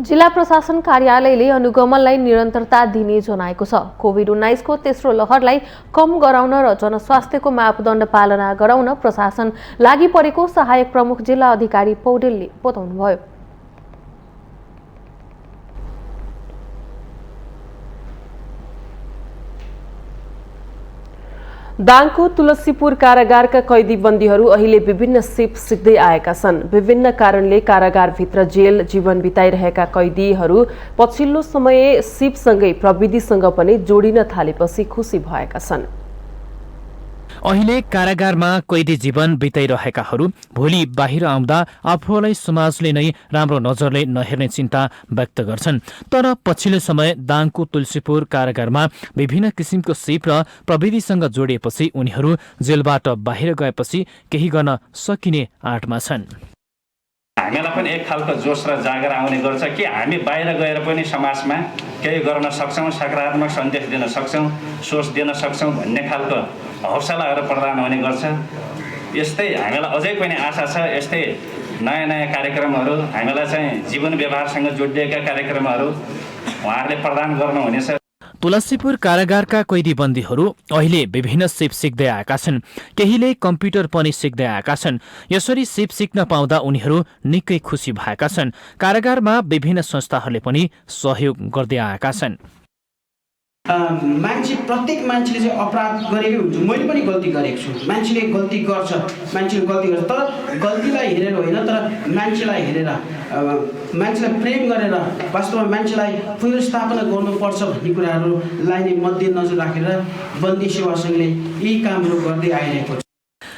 जिल्ला प्रशासन कार्यालयले अनुगमनलाई निरन्तरता दिने जनाएको छ। कोभिड-19 को तेस्रो लहरलाई कम गराउन र जनस्वास्थ्यको मापदण्ड पालना गराउन प्रशासन लागि परेको सहायक प्रमुख जिल्ला अधिकारी पौडेलले बताउनुभयो। दाङको तुलसीपुर कारागारका कैदी बन्दीहरू अहिले विभिन्न सिप सिक्दै आएका छन्। विभिन्न कारणले कारागारभित्र जेल जीवन बिताइरहेका कैदीहरू पछिल्लो समय सिपसँगै प्रविधिसँग पनि जोडिन थालेपछि खुसी भएका छन्। अहिले कारागारमा कैदी जीवन बिताइरहेकाहरू भोलि बाहिर आउँदा आफूलाई समाजले नै राम्रो नजरले नहेर्ने चिन्ता व्यक्त गर्छन्। तर पछिल्लो समय दाङको तुलसीपुर कारागारमा विभिन्न किसिमको सिप र प्रविधिसँग जोडिएपछि उनीहरू जेलबाट बाहिर गएपछि केही गर्न सकिने आँटमा छन्। हामीलाई पनि एक खालको जोस र जागर आउने गर्छ कि हामी बाहिर गएर पनि समाजमा केही गर्न सक्छौँ, सकारात्मक सन्देश दिन सक्छौँ, सोच दिन सक्छौँ भन्ने खालको हौसलाहरू प्रदान हुने गर्छ। यस्तै हामीलाई अझै पनि आशा छ, यस्तै नयाँ नयाँ कार्यक्रमहरू हामीलाई चाहिँ जीवन व्यवहारसँग जोडिएका कार्यक्रमहरू उहाँहरूले प्रदान गर्नुहुनेछ। तुलसीपुर कारागारका कैदी बन्दीहरू अहिले विभिन्न सिप सिक्दै आएका छन्। केहीले कम्प्युटर पनि सिक्दै आएका छन्। यसरी सिप सिक्न पाउँदा उनीहरू निकै खुसी भएका छन्। कारागारमा विभिन्न संस्थाहरूले पनि सहयोग गर्दै आएका छन्। मान्छे प्रत्येक मान्छेले चाहिँ अपराध गरेकै हुन्छ। मैले पनि गल्ती गरेको छु। मान्छेले गल्ती गर्छ, मान्छेले गल्ती गर्छ, तर गल्तीलाई हेरेर होइन, तर मान्छेलाई हेरेर, मान्छेलाई प्रेम गरेर वास्तवमा मान्छेलाई पुनर्स्थापना गर्नुपर्छ भन्ने कुराहरूलाई नै मध्यनजर राखेर बन्दी सेवा सङ्घले यी कामहरू गर्दै आइरहेको छ।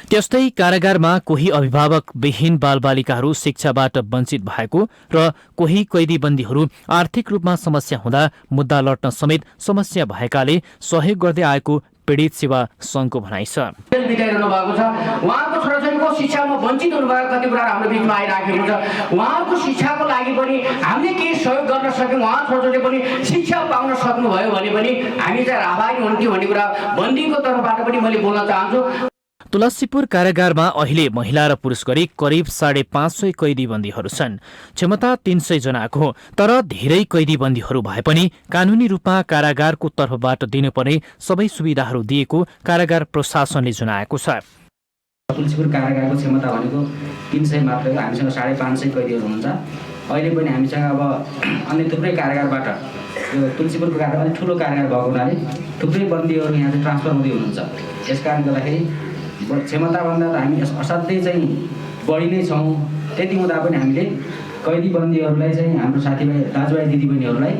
त्यस्तै कारागारमा कोही अभिभावक विहीन बालबालिकाहरू शिक्षाबाट वञ्चित भएको र कोही कैदी बन्दीहरू आर्थिक रूपमा समस्या हुँदा मुद्दा लड्न समेत समस्या भएकाले सहयोग गर्दै आएको पीडित सेवा सङ्घको भनाइ छ। बिताइरहनु भएको छ। उहाँको छोराछोरीको शिक्षामा वञ्चित हुनुभएको कति कुरा हाम्रो बिचमा आइराखेको छ। उहाँको शिक्षाको लागि पनि हामीले केही सहयोग गर्न सक्यौँ, उहाँ छोराछोरीले पनि शिक्षा पाउन सक्नुभयो भने पनि हामी चाहिँ आभारी हुन्थ्यौँ भन्ने कुरा बन्दीको तर्फबाट पनि मैले बोल्न चाहन्छु। तुलसीपुर कारागारमा अहिले महिला र पुरुष गरी करिब 550 कैदी बन्दीहरू छन्। क्षमता 300 जनाको हो, तर धेरै कैदी बन्दीहरू भए पनि कानूनी रूपमा कारागारको तर्फबाट दिनुपर्ने सबै सुविधाहरू दिएको कारागार प्रशासनले जनाएको छ। तुलसीपुर कारागारको क्षमता भनेको 300 मात्र हो। हामीसँग 550 कैदीहरू हुनुहुन्छ। अहिले पनि हामीसँग अब अन्य थुप्रै कारागारबाट यो तुलसीपुरको कारागार अलिक ठुलो कारागार भएको हुनाले थुप्रै बन्दीहरू यहाँ चाहिँ ट्रान्सफर हुँदै हुनुहुन्छ। यस कारणले गर्दाखेरि क्षमताभन्दा त हामी असाध्यै चाहिँ बढी नै छौँ। त्यति हुँदा पनि हामीले कैदी बन्दीहरूलाई चाहिँ हाम्रो साथीभाइ दाजुभाइ दिदीबहिनीहरूलाई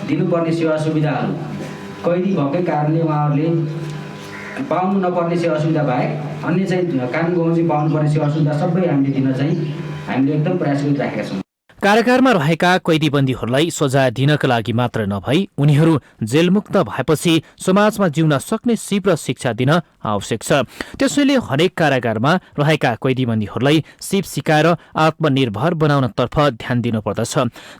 दिनुपर्ने सेवा सुविधाहरू कैदी भएकै कारणले उहाँहरूले पाउनु नपर्ने सेवा सुविधा बाहेक अन्य चाहिँ कानुनको चाहिँ पाउनुपर्ने सेवा सुविधा सबै हामीले दिन चाहिँ हामीले एकदम प्रयास गरिराखेका छौँ। कारागारमा रहेका कैदी बन्दीहरूलाई सजाय दिनका लागि मात्र नभई उनीहरू जेलमुक्त भएपछि समाजमा जिउन सक्ने सिप र शिक्षा दिन आवश्यक छ। त्यसैले हरेक कारागारमा रहेका कैदी बन्दीहरूलाई सिप सिकाएर आत्मनिर्भर बनाउनतर्फ ध्यान दिनुपर्दछ।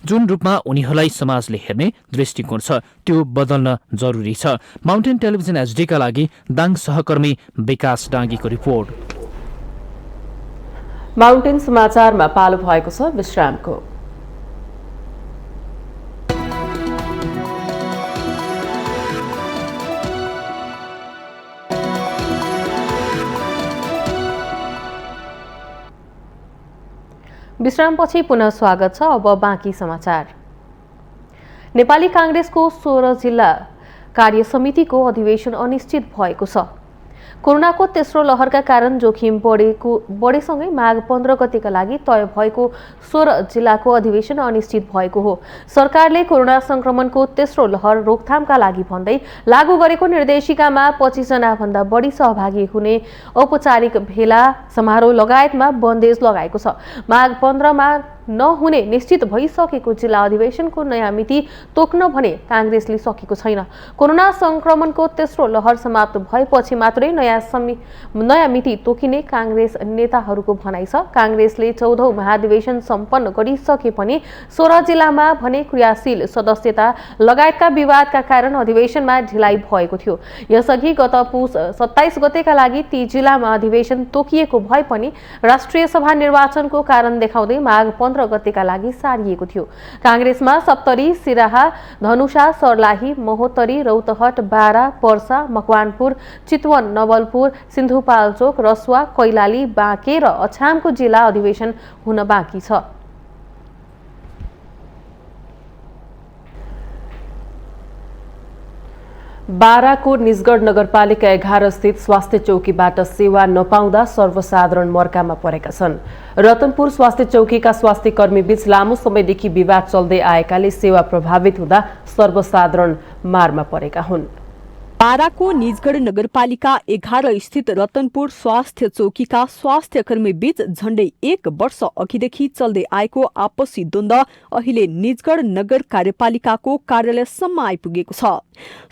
जुन रूपमा उनीहरूलाई समाजले हेर्ने दृष्टिकोण छ त्यो बदल्न जरुरी छ। माउन्टेन टेलिभिजन एचडीका लागि दाङ सहकर्मी विकास डाङ्गीको रिपोर्ट। माउन्टेन समाचारमा पालो भएको छ विश्रामको। विश्रामपछि पुनः स्वागत छ। अब बाँकी समाचार। नेपाली कांग्रेसको 16 जिल्ला कार्य समितिको अधिवेशन अनिश्चित भएको छ। कोरोनाको तेस्रो लहरका कारण जोखिम बढेसँगै माघ 15 गतेका लागि तय भएको 16 जिल्लाको अधिवेशन अनिश्चित भएको हो। सरकारले कोरोना संक्रमणको तेस्रो लहर रोकथामका लागि भन्दै लागू गरेको निर्देशिकामा 25 जना भन्दा बढी सहभागी हुने औपचारिक भेला समारोह लगायतमा बन्देज लगाएको छ। माघ 15 मा नहुने निश्चित भइसकेको जिल्ला अधिवेशनको नयाँ मिति तोक्न भने काङ्ग्रेसले सकेको छैन। कोरोना संक्रमणको तेस्रो लहर समाप्त भएपछि मात्रै नयाँ मिति तोकिने काङ्ग्रेस नेताहरूको भनाइ छ। काङ्ग्रेसले 14औं महाधिवेशन सम्पन्न गरिसके पनि 16 जिल्लामा भने क्रियाशील सदस्यता लगायतका विवादका कारण अधिवेशनमा ढिलाइ भएको थियो। यसअघि गत पुस 27 गतेका लागि ती जिल्लामा अधिवेशन तोकिएको भए पनि राष्ट्रिय सभा निर्वाचनको कारण देखाउँदै माघ 15 गतेका लागि सारिएको थियो। काङ्ग्रेसमा सप्तरी, सिराहा, धनुषा, सर्लाही, महोत्तरी, रौतहट, बारा, पर्सा, मकवानपुर, चितवन, नवलपुर, सिन्धुपाल्चोक, रसुवा, कैलाली, बाँके र अछामको जिल्ला अधिवेशन हुन बाँकी छ। बाराको निजगढ नगरपालिका 11 स्थित स्वास्थ्य चौकीबाट सेवा नपाउँदा सर्वसाधारण मर्कामा परेका छन्। रतनपुर स्वास्थ्य चौकीका स्वास्थ्य कर्मी बीच लामो समयदेखि विवाद चल्दै आएकाले सेवा प्रभावित हुँदा सर्वसाधारण मारमा परेका हुन्। बाराको निजगढ नगरपालिका 11 स्थित रतनपुर स्वास्थ्य चौकीका स्वास्थ्य कर्मी बीच झण्डै 1 वर्ष अघिदेखि चल्दै आएको आपसी द्वन्द्व अहिले निजगढ नगर कार्यपालिकाको कार्यालयसम्म आइपुगेको छ।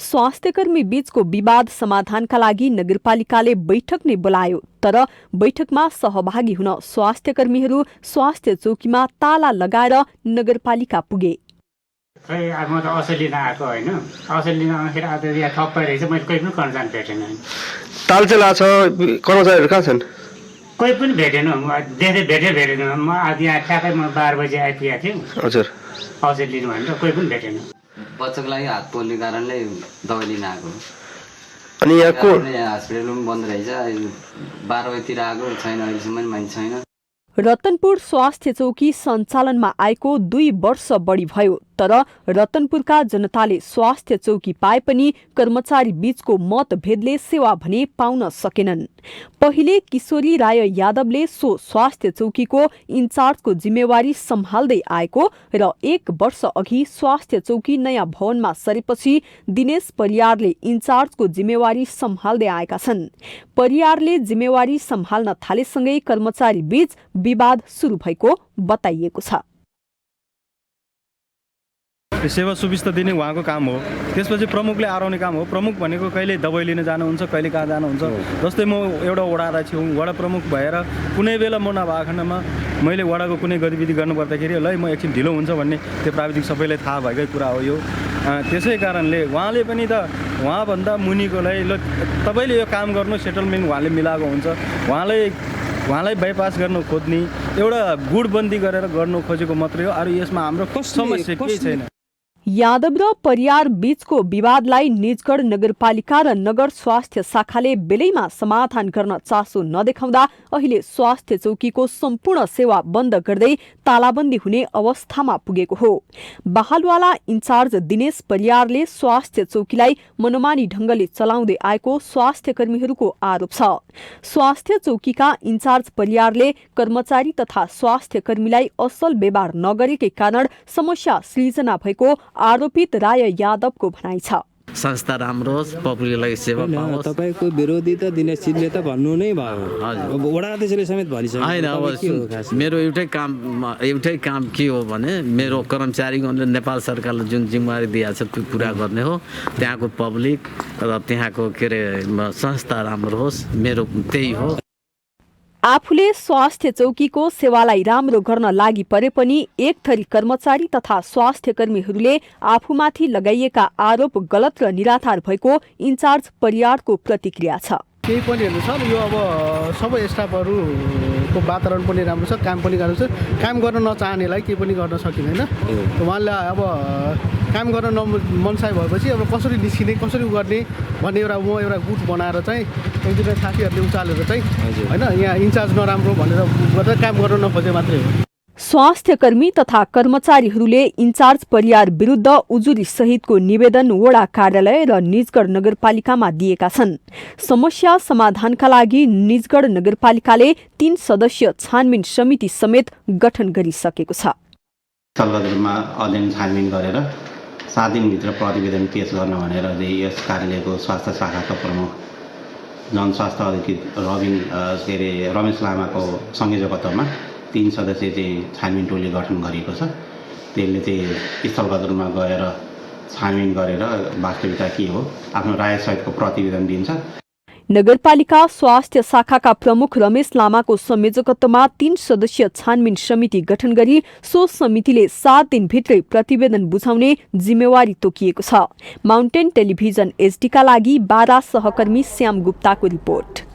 स्वास्थ्य कर्मी बीचको विवाद समाधानका लागि नगरपालिकाले बैठक नै बोलायो, तर बैठकमा सहभागी हुन स्वास्थ्य कर्मीहरू स्वास्थ्य चौकीमा ताला लगाएर नगरपालिका पुगे। खै म त औषध लिन आएको होइन, औषध लिन आउँदाखेरि आज यहाँ ठप्पै रहेछ, मैले कोही पनि कर्मचारी भेटेन। तालचेला छ, कर्मचारीहरू कहाँ छन्? कोही पनि भेटेन, भेटेन। म आज यहाँ ठ्याक्कै 12 बजे आइपुगेको थिएँ। हजुर, औषध लिनु भनेर कोही पनि भेटेन। बच्चाको लागि हात पोल्ने कारणले दबाई लिन आएको। अनि यहाँको हस्पिटल पनि बन्द रहेछ, 12 बजीतिर आएको छैन, अहिलेसम्म मान्छे छैन। रतनपुर स्वास्थ्य चौकी सञ्चालनमा आएको 2 वर्ष बढी भयो, तर रतनपुरका जनताले स्वास्थ्य चौकी पाए पनि कर्मचारी बीचको मतभेदले सेवा भने पाउन सकेनन्। पहिले किशोरी राय यादवले सो स्वास्थ्य चौकीको इन्चार्जको जिम्मेवारी सम्हाल्दै आएको र 1 वर्ष अघि स्वास्थ्य चौकी नयाँ भवनमा सरेपछि दिनेश परियारले इन्चार्जको जिम्मेवारी सम्हाल्दै आएका छन्। परियारले जिम्मेवारी सम्हाल्न थालेसँगै कर्मचारी बीच विवाद सुरु भएको बताइएको छ। सेवा सुविस्ता दिने उहाँको काम हो, त्यसपछि प्रमुखले आराउने काम हो। प्रमुख भनेको कहिले दबाई लिन जानुहुन्छ, कहिले कहाँ जानुहुन्छ। जस्तै म एउटा वडा अध्यक्ष हुँ, वडा प्रमुख भएर कुनै बेला म नभएको खण्डमा मैले वडाको कुनै गतिविधि गर्नुपर्दाखेरि ल म एकछिन ढिलो हुन्छ भन्ने त्यो प्राविधिक सबैलाई थाहा भएकै कुरा हो यो। त्यसै कारणले उहाँले पनि त उहाँभन्दा मुनिकोलाई ल तपाईँले यो काम गर्नु, सेटलमेन्ट उहाँले मिलाएको हुन्छ, उहाँलाई बाइपास गर्न खोज्ने एउटा गुडबन्दी गरेर गर्नु खोजेको मात्रै हो। अरू यसमा हाम्रो समस्या केही छैन। यादव र परियार बीचको विवादलाई निजगढ नगरपालिका र नगर स्वास्थ्य शाखाले बेलैमा समाधान गर्न चासो नदेखाउँदा अहिले स्वास्थ्य चौकीको सम्पूर्ण सेवा बन्द गर्दै तालाबन्दी हुने अवस्थामा पुगेको हो। बहालवाला इन्चार्ज दिनेश परियारले स्वास्थ्य चौकीलाई मनोमानी ढंगले चलाउँदै आएको स्वास्थ्य कर्मीहरूको आरोप छ। स्वास्थ्य चौकीका इन्चार्ज परियारले कर्मचारी तथा स्वास्थ्य कर्मीलाई असल व्यवहार नगरेकै कारण समस्या सृजना भएको आरोपित राय यादवको भनाइ छ। संस्था राम्रो होस्, पब्लिकलाई सेवा पाओस्। तपाईको विरोधी त दिनेशजीले त भन्नु नै भयो। अब वडा अध्यक्षले समेत भनिसक्यो। हैन, अब मेरो एउटै काम के हो भने मेरो कर्मचारीगणले नेपाल सरकारले जुन जिम्मेवारी दिएको छ त्यो पुरा गर्ने हो। त्यहाँको पब्लिक र त्यहाँको के अरे संस्था राम्रो होस्, मेरो त्यही हो। आफूले स्वास्थ्य चौकीको सेवालाई राम्रो गर्न लागि परे पनि एक थरी कर्मचारी तथा स्वास्थ्य कर्मीहरूले आफूमाथि लगाइएका आरोप गलत र निराधार भएको इन्चार्ज परियारको प्रतिक्रिया छ। केही पनि हेर्नु सर, यो अब सबै स्टाफहरूको वातावरण पनि राम्रो छ, काम पनि राम्रो छ। काम गर्न नचाहनेलाई केही पनि गर्न सकिँदैन। उहाँलाई अब काम गर्न मनसाय भएपछि अब कसरी निस्किने, कसरी गर्ने भन्ने एउटा गुट बनाएर चाहिँ एक दुईजना साथीहरूले उचालेर चाहिँ होइन यहाँ इन्चार्ज नराम्रो भनेर गर्दा काम गर्न नखोजे मात्रै हो। स्वास्थ्य कर्मी तथा कर्मचारीहरूले इन्चार्ज परियार विरुद्ध उजुरी सहितको निवेदन वडा कार्यालय र निजगढ नगरपालिकामा दिएका छन्। समस्या समाधानका लागि निजगढ नगरपालिकाले 3 सदस्यीय छानबिन समिति समेत गठन गरिसकेको छ। सल्लाहमा अध्ययन छानबिन गरेर 7 दिनभित्र प्रतिवेदन पेश गर्न भनेर यस कार्यालयको स्वास्थ्य शाखाका प्रमुख जनस्वास्थ्य अधिकृत रमेश लामाको संयोजकत्वमा 3 सदस्यीय चाहिँ छानबिन टोली गठन गरिएको छ। त्यसले चाहिँ स्थलबजारमा गएर छानबिन गरेर वास्तविकता के हो आफ्नो रायसहितको प्रतिवेदन दिन्छ। नगरपालिका स्वास्थ्य शाखाका प्रमुख रमेश लामाको संयोजकत्वमा 3 सदस्यीय छानबिन समिति गठन गरी सो समितिले 7 दिनभित्रै प्रतिवेदन बुझाउने जिम्मेवारी तोकिएको छ। माउन्टेन टेलिभिजन एचडीका लागि बारा सहकर्मी श्याम गुप्ताको रिपोर्ट।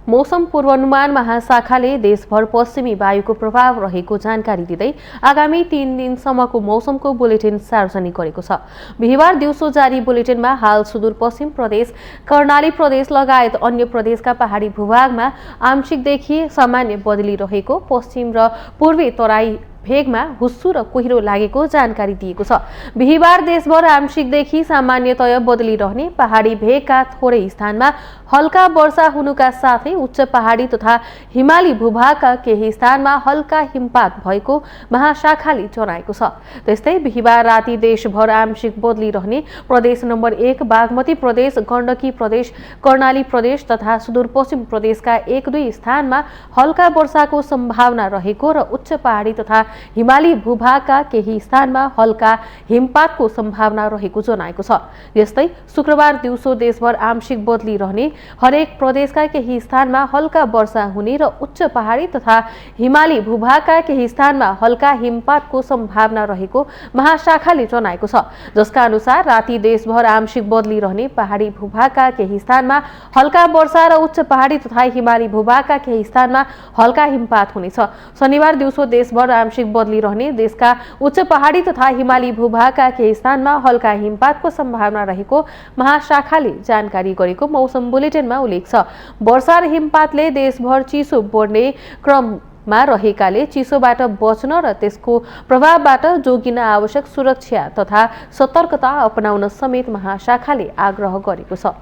मौसम पूर्वानुमान महाशाखाले देशभर पश्चिमी वायुको प्रभाव रहेको जानकारी दिँदै आगामी 3 दिनसम्मको मौसमको बुलेटिन सार्वजनिक गरेको छ। बिहिबार दिउँसो जारी बुलेटिनमा हाल सुदूरपश्चिम प्रदेश, कर्णाली प्रदेश लगायत अन्य प्रदेशका पहाडी भूभागमा आंशिकदेखि सामान्य बदली रहेको, पश्चिम र पूर्वी तराई भेगमा हुस्सु र कुहिरो लागेको जानकारी दिएको छ। बिहिबार देशभर आंशिकदेखि सामान्यतया बदली रहने, पहाडी भेगका थोरै स्थानमा हल्का वर्षा हुनुका साथै उच्च पहाडी तथा हिमाली भूभागका केही स्थानमा हल्का हिमपात भएको महाशाखाले जनाएको छ। त्यस्तै बिहिबार राति देशभर आंशिक बदली रहने, प्रदेश नम्बर 1 बागमती प्रदेश, गण्डकी प्रदेश, कर्णाली प्रदेश तथा सुदूरपश्चिम प्रदेशका 1-2 स्थानमा हल्का वर्षाको सम्भावना रहेको र उच्च पहाडी तथा हिमाली भूभागका केही स्थानमा हल्का हिमपातको सम्भावना रहेको जनाएको छ। यस्तै शुक्रबार दिउँसो देशभर आंशिक बदली रहने, हरेक प्रदेशका केही स्थानमा हल्का वर्षा हुने र उच्च पहाडी तथा हिमाली भूभागका केही स्थानमा हल्का हिमपातको सम्भावना रहेको महाशाखाले जनाएको छ। जसका अनुसार राति देशभर आंशिक बदली रहने, पहाडी भूभागका केही स्थानमा हल्का वर्षा र उच्च पहाडी तथा हिमाली भूभागका केही स्थानमा हल्का हिमपात हुनेछ। शनिबार दिउँसो देशभर आंशिक बदली रहने, देशका उच्च पहाडी तथा हिमाली भूभागका केही स्थानमा हल्का हिमपातको सम्भावना रहेको महाशाखाले जानकारी गरेको मौसम बुलेटिनमा उल्लेख छ। वर्षा र हिमपातले देशभर चिसो बढ्ने क्रममा रहेकाले चिसोबाट बच्न र त्यसको प्रभावबाट जोगिन आवश्यक सुरक्षा तथा सतर्कता अपनाउन समेत महाशाखाले आग्रह गरेको छ।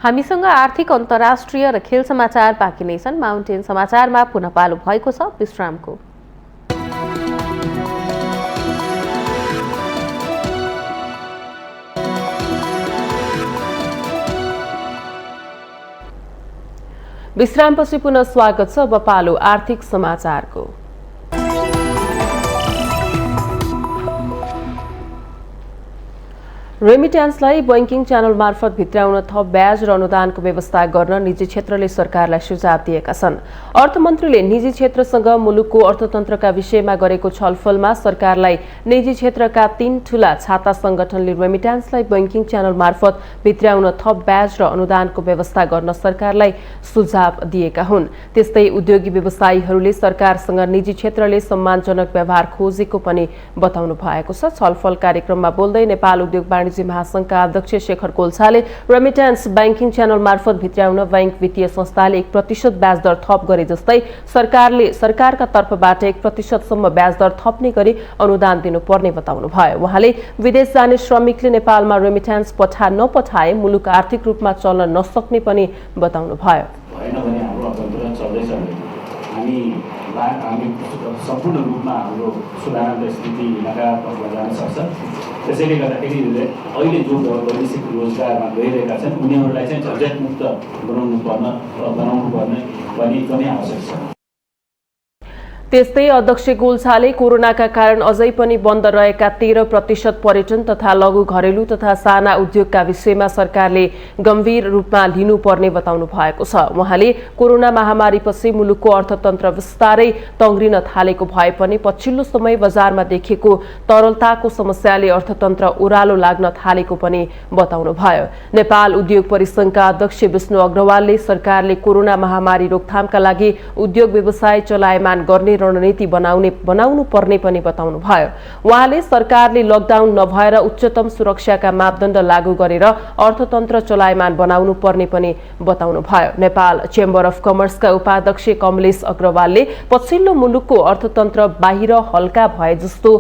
हामीसँग आर्थिक, अन्तर्राष्ट्रिय र खेल समाचार बाँकी नै छन्। माउन्टेन समाचारमा पुनः पालो भएको छ विश्रामको। विश्रामपछि पुनः स्वागत छ। अब पालो आर्थिक समाचारको। रेमिट्यान्सलाई बैंकिङ च्यानल मार्फत भित्राउन थप ब्याज र अनुदानको व्यवस्था गर्न निजी क्षेत्रले सरकारलाई सुझाव दिएका छन्। अर्थमन्त्रीले निजी क्षेत्रसँग मुलुकको अर्थतन्त्रका विषयमा गरेको छलफलमा सरकारलाई निजी क्षेत्रका 3 ठूला छाता संगठनले रेमिट्यान्सलाई बैंकिङ च्यानल मार्फत भित्राउन थप ब्याज र अनुदानको व्यवस्था गर्न सरकारलाई सुझाव दिएका हुन्। त्यस्तै उद्योगी व्यवसायीहरूले सरकारसँग निजी क्षेत्रले सम्मानजनक व्यवहार खोजेको पनि बताउनु भएको छ। छलफल कार्यक्रममा बोल्दै नेपाल उद्योग वाणिज्य महासंघका अध्यक्ष शेखर कोल्छाले रेमिट्यान्स बैंकिङ च्यानल मार्फत भित्राउन बैंक वित्तीय संस्थाले 1% ब्याज दर थप गरे जस्तै सरकारले सरकारका तर्फबाट 1% सम्म ब्याज दर थप्ने गरी अनुदान दिनुपर्ने बताउनुभयो। उहाँले विदेश जाने श्रमिकले नेपालमा रेमिट्यान्स नपठाए मुलुक आर्थिक रूपमा चल्न नसक्ने पनि बताउनुभयो। हामी सम्पूर्ण रूपमा हाम्रो सुधारको स्थिति नकारात्मकमा जान सक्छ। त्यसैले गर्दाखेरि अहिले जो वैदेशिक रोजगारमा गइरहेका छन् उनीहरूलाई चाहिँ झन्झटमुक्त बनाउनु पर्ने पनि एकदमै आवश्यक छ। त्यस्तै अध्यक्ष गोल्छाले कोरोनाका कारण अझै पनि बन्द रहेका 13% पर्यटन तथा लघु घरेलु तथा साना उद्योगका विषयमा सरकारले गम्भीर रूपमा लिनुपर्ने बताउनु भएको छ। उहाँले कोरोना महामारीपछि मुलुकको अर्थतन्त्र विस्तारै तङ्ग्रिन थालेको भए पनि पछिल्लो समय बजारमा देखिएको तरलताको समस्याले अर्थतन्त्र ओह्रालो लाग्न थालेको पनि बताउनुभयो। नेपाल उद्योग परिसंघका अध्यक्ष विष्णु अग्रवालले सरकारले कोरोना महामारी रोकथामका लागि उद्योग व्यवसाय चलायमान गर्ने रणनीति बनाउनु पर्ने पनि बताउनुभयो। उहाँले सरकारले लकडाउन नभएर उच्चतम सुरक्षाका मापदण्ड लागू गरेर अर्थतन्त्र चलायमान बनाउनु पर्ने पनि बताउनुभयो। नेपाल चेम्बर अफ कमर्सका उपाध्यक्ष कमलेश अग्रवालले पछिल्लो मुलुकको अर्थतन्त्र बाहिर हल्का भए जस्तो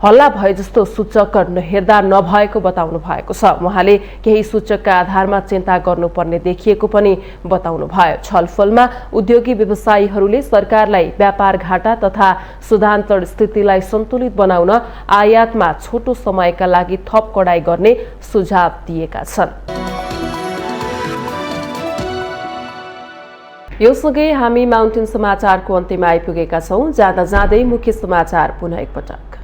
हल्ला भए जस्तो सूचक हेर्दा नभएको बताउनु भएको छ। उहाँले केही सूचकका आधारमा चिन्ता गर्नुपर्ने देखिएको पनि बताउनु भयो। छलफलमा उद्योगी व्यवसायीहरूले सरकारलाई व्यापार घाटा तथा सुधान्तर स्थितिलाई सन्तुलित बनाउन आयातमा छोटो समयका लागि थप कडाई गर्ने सुझाव दिएका छन्। यो सँगै हामी माउन्टेन समाचारको अन्त्यमा आइपुगेका छौं। जाँदा जाँदै मुख्य समाचार पुनः एकपटक।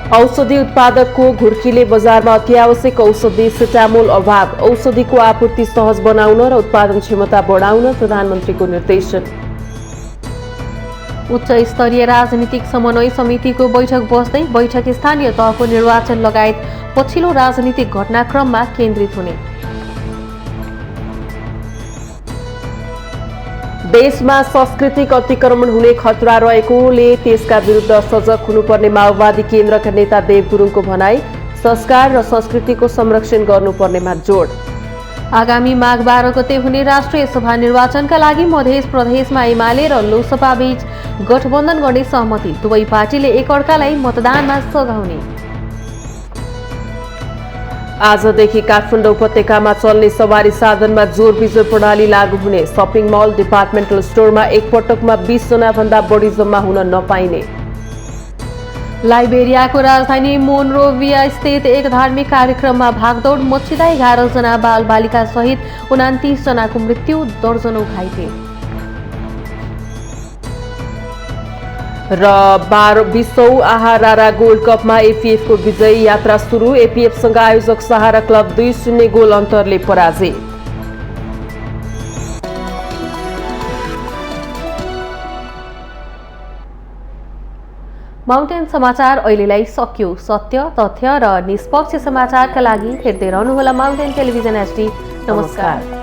औषधि उत्पादकको घुर्कीले बजारमा अत्यावश्यक औषधि सिटामोल अभाव, औषधिको आपूर्ति सहज बनाउन र उत्पादन क्षमता बढाउन प्रधानमन्त्रीको निर्देशन। उच्च स्तरीय राजनीतिक समन्वय समितिको बैठक बस्दै बैठक स्थानीय तहको निर्वाचन लगायत पछिल्लो राजनीतिक घटनाक्रममा केन्द्रित हुने। देशमा सांस्कृतिक अतिक्रमण हुने खतरा रहेकोले त्यसका विरुद्ध सजग हुनुपर्ने माओवादी केन्द्रका नेता देव गुरुङको भनाई, संस्कार र संस्कृतिको संरक्षण गर्नुपर्नेमा जोड। आगामी माघ 12 गते हुने राष्ट्रिय सभा निर्वाचनका लागि मध्य प्रदेशमा एमाले र लोकसभा बीच गठबन्धन गर्ने सहमति, दुवै पार्टीले एकअर्कालाई मतदानमा सघाउने। आजदेखि काठमाडौँ उपत्यकामा चल्ने सवारी साधनमा जोर बिजोर प्रणाली लागू हुने। शपिङ मल, डिपार्टमेन्टल स्टोरमा एकपटकमा 20 जना भन्दा बढी जम्मा हुन नपाइने। लाइबेरियाको राजधानी मोनरोभिया स्थित एक धार्मिक कार्यक्रममा भागदौड मचिँदा 11 जना बालबालिका सहित 29 जनाको मृत्यु, दर्जनौं घाइते। र 20औं आहारारा गोल्ड कपमा एपीएफको विजयी यात्रा सुरु। एपीएफसँग आयोजक सहारा क्लब 2-0 गोल अन्तरले पराजित। माउन्टेन समाचार अहिलेलाई सकियो। सत्य, तथ्य र निष्पक्ष समाचारका लागि हेर्दै रहनुहोला माउन्टेन टेलिभिजन एचडी। नमस्कार।